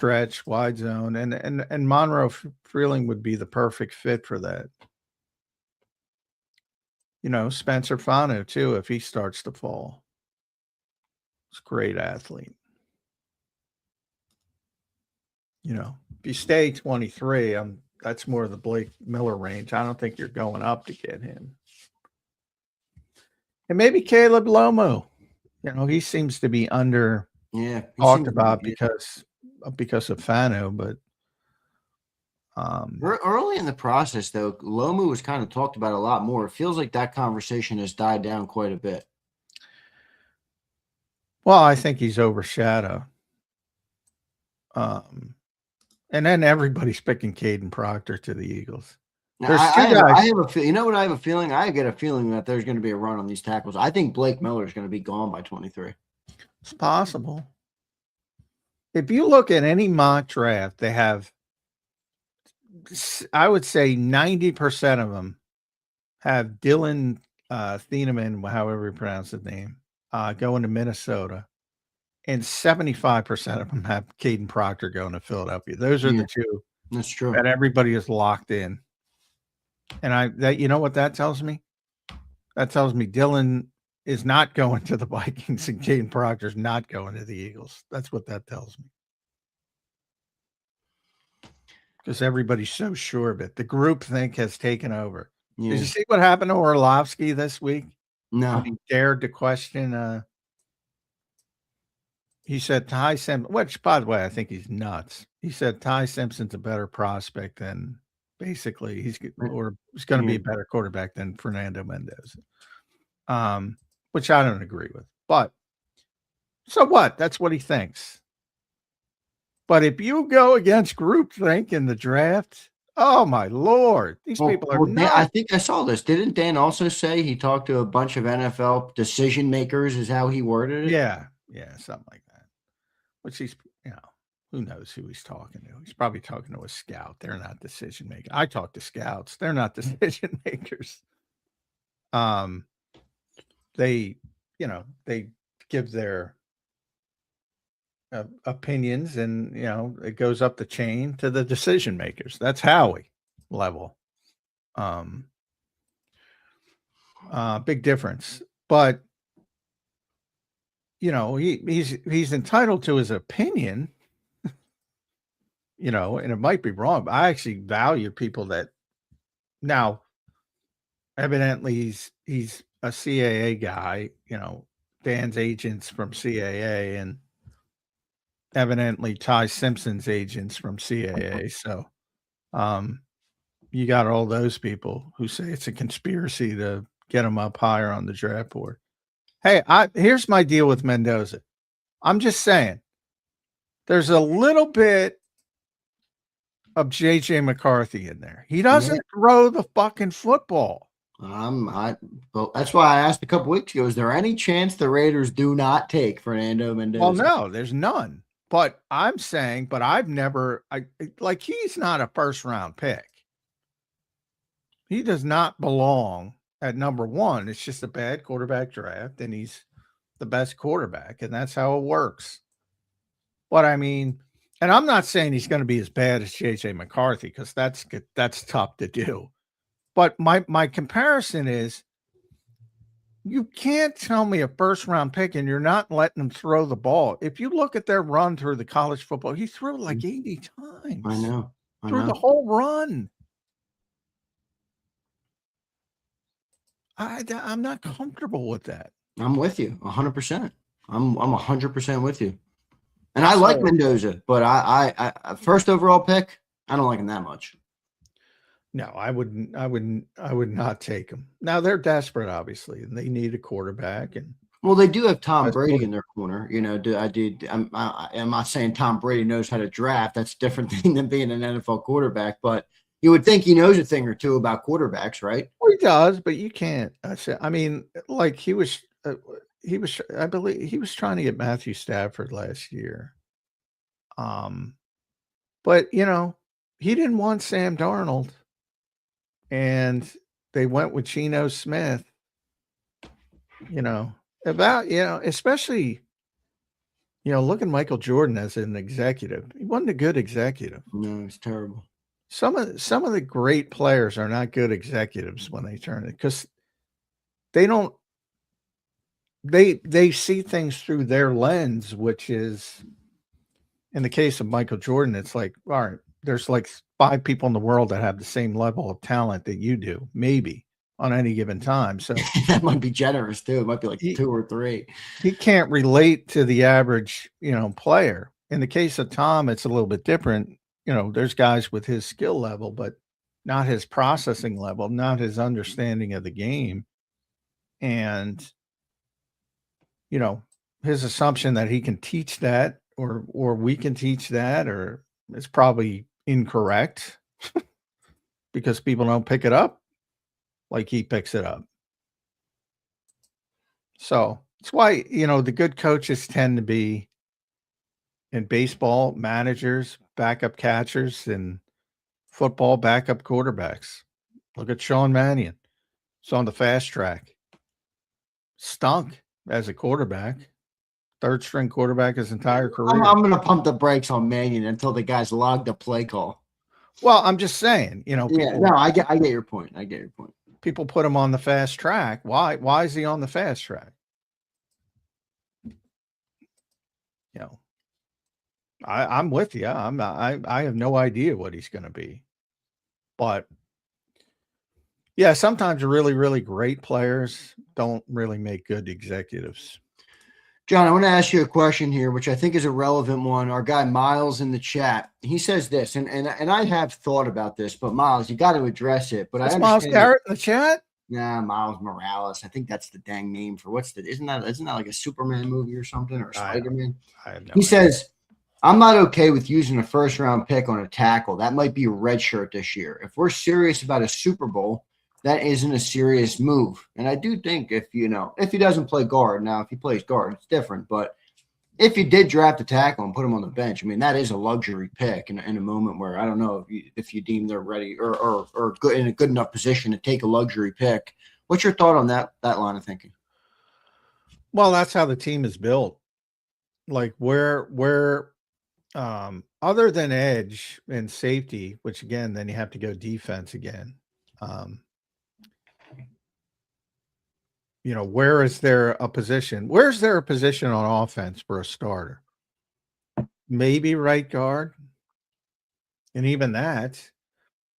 stretch, wide zone, and Monroe Freeling would be the perfect fit for that. Spencer Fano too, if he starts to fall. He's a great athlete. If you stay 23, that's more of the Blake Miller range. I don't think you're going up to get him. And maybe Caleb Lomo. He seems to be talked about because of Fano, but early in the process, though, Lomu was kind of talked about a lot more. It feels like that conversation has died down quite a bit. Well, I think he's overshadowed. And then everybody's picking Caden Proctor to the Eagles. Now, There's two guys. I have a you know what I have a feeling? I get a feeling that there's going to be a run on these tackles. I think Blake Miller is going to be gone by 23. It's possible. If you look at any mock draft, they have, I would say 90% of them have Dylan Thieneman, however you pronounce his name, going to Minnesota. And 75% of them have Caden Proctor going to Philadelphia. Those are the two. That's true. That everybody is locked in. And you know what that tells me? That tells me Dylan is not going to the Vikings and Caden Proctor is not going to the Eagles. That's what that tells me. Because everybody's so sure of it. The groupthink has taken over. Yeah. Did you see what happened to Orlovsky this week? No. When he dared to question he said Ty Simpson, which, by the way, I think he's nuts. He said Ty Simpson's a better prospect than basically he's going to be a better quarterback than Fernando Mendoza, which I don't agree with. But so what? That's what he thinks. But if you go against groupthink in the draft, oh my Lord, these people are nuts. I think I saw this. Didn't Dan also say he talked to a bunch of NFL decision makers? Is how he worded it? Yeah, something like that. Which he's, who knows who he's talking to? He's probably talking to a scout. They're not decision makers. I talk to scouts. They're not decision makers. They give their opinions, and it goes up the chain to the decision makers. That's Howie level. Big difference, but. He's entitled to his opinion, and it might be wrong, but I actually value people that now evidently he's a CAA guy, Dan's agents from CAA and evidently Ty Simpson's agents from CAA. So you got all those people who say it's a conspiracy to get him up higher on the draft board. Hey, here's my deal with Mendoza. I'm just saying, there's a little bit of J.J. McCarthy in there. He doesn't throw the fucking football. Well, that's why I asked a couple weeks ago, is there any chance the Raiders do not take Fernando Mendoza? Well, no, there's none. But I'm saying, he's not a first-round pick. He does not belong at number one. It's just a bad quarterback draft, and he's the best quarterback, and that's how it works. But I mean, and I'm not saying he's going to be as bad as J.J. McCarthy, because that's tough to do. But my comparison is, you can't tell me a first-round pick and you're not letting him throw the ball. If you look at their run through the college football, he threw like 80 times. I know. Through the whole run. I'm not comfortable with that. I'm with you 100%. I'm 100% with you. And I like Mendoza, but I first overall pick, I don't like him that much. No, I would not take him. Now they're desperate, obviously, and they need a quarterback. And well, they do have Tom Brady in their corner. I'm not saying Tom Brady knows how to draft. That's a different thing than being an NFL quarterback, but you would think he knows a thing or two about quarterbacks, right? Well, he does, but you can't. I mean, like I believe he was trying to get Matthew Stafford last year. But he didn't want Sam Darnold, and they went with Geno Smith. Especially Look at Michael Jordan as an executive. He wasn't a good executive. No, it's terrible. Some of the great players are not good executives when they turn it, because they don't they see things through their lens, which is, in the case of Michael Jordan, it's like, all right, there's like 5 people in the world that have the same level of talent that you do, maybe on any given time. So That might be generous too. It might be like 2 or 3. he can't relate to the average, player. In the case of Tom, it's a little bit different. There's guys with his skill level, but not his processing level, not his understanding of the game. And, his assumption that he can teach that, or we can teach that, or it's probably incorrect because people don't pick it up like he picks it up. So that's why, the good coaches tend to be, in baseball, managers, backup catchers, and football, backup quarterbacks. Look at Sean Mannion. He's on the fast track. Stunk as a quarterback. Third string quarterback his entire career. I'm going to pump the brakes on Mannion until the guy's logged the play call. Well, I'm just saying, I get your point. I get your point. People put him on the fast track. Why is he on the fast track? I'm with you. I have no idea what he's going to be. But yeah, sometimes really, really great players don't really make good executives. John, I want to ask you a question here, which I think is a relevant one. Our guy Miles in the chat, he says this, and I have thought about this, but Miles, you got to address it. But Miles Garrett in the chat? Nah, Miles Morales. I think that's the dang name for isn't that like a Superman movie or something, or Spider-Man? I have no idea. Says, I'm not okay with using a first-round pick on a tackle. That might be a red shirt this year. If we're serious about a Super Bowl, that isn't a serious move. And I do think if he doesn't play guard, now if he plays guard, it's different. But if you did draft a tackle and put him on the bench, I mean, that is a luxury pick in a moment where I don't know if you deem they're ready or good in a good enough position to take a luxury pick. What's your thought on that line of thinking? Well, that's how the team is built. Like where other than edge and safety, which again, then you have to go defense again. Where is there a position? Where's there a position on offense for a starter? Maybe right guard. And even that,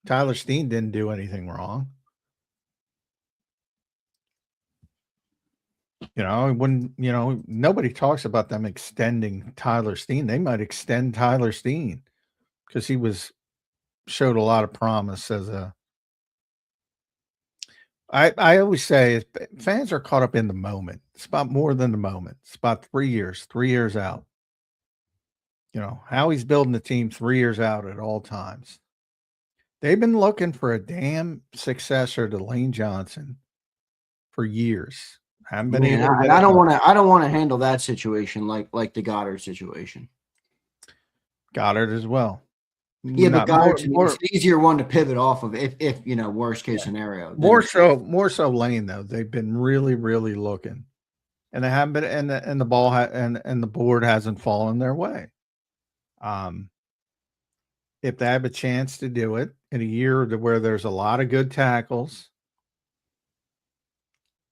Tyler Stein didn't do anything wrong. Nobody talks about them extending Tyler Stein. They might extend Tyler Stein because he showed a lot of promise as a. I always say fans are caught up in the moment. It's about more than the moment. It's about 3 years out. Howie's building the team 3 years out at all times. They've been looking for a damn successor to Lane Johnson for years. Haven't been able to. I don't want to handle that situation like the Goddard situation. Goddard as well. Yeah, but Goddard's it's an easier one to pivot off of if worst case scenario. More so Lane though. They've been really, really looking, and they haven't been, and the ball and the board hasn't fallen their way. If they have a chance to do it in a year where there's a lot of good tackles,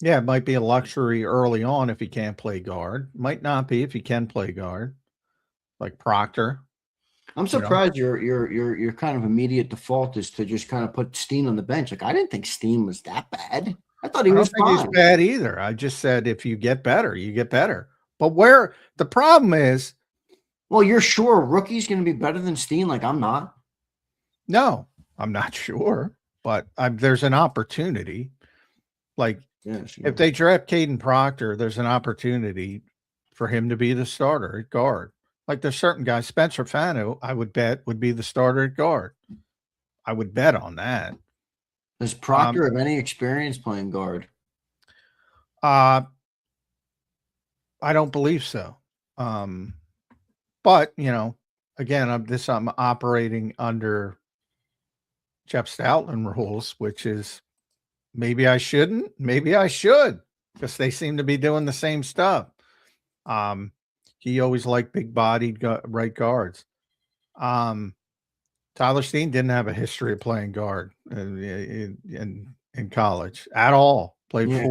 yeah, it might be a luxury early on if he can't play guard. Might not be if he can play guard, like Proctor. I'm surprised your kind of immediate default is to just kind of put Steen on the bench. Like I didn't think Steen was that bad. I thought he was fine. He's bad either. I just said if you get better, you get better. But where the problem is, well, you're sure a rookie's going to be better than Steen? Like I'm not. No, I'm not sure, but there's an opportunity. Like if they draft Caden Proctor, there's an opportunity for him to be the starter at guard. Like there's certain guys, Spencer Fano, I would bet would be the starter at guard. I would bet on that. Does Proctor have any experience playing guard? I don't believe so. But again, I'm operating under Jeff Stoutland rules, which is maybe I shouldn't, maybe I should, because they seem to be doing the same stuff. he always liked big-bodied right guards. Tyler Stein didn't have a history of playing guard in college at all. Played Yeah.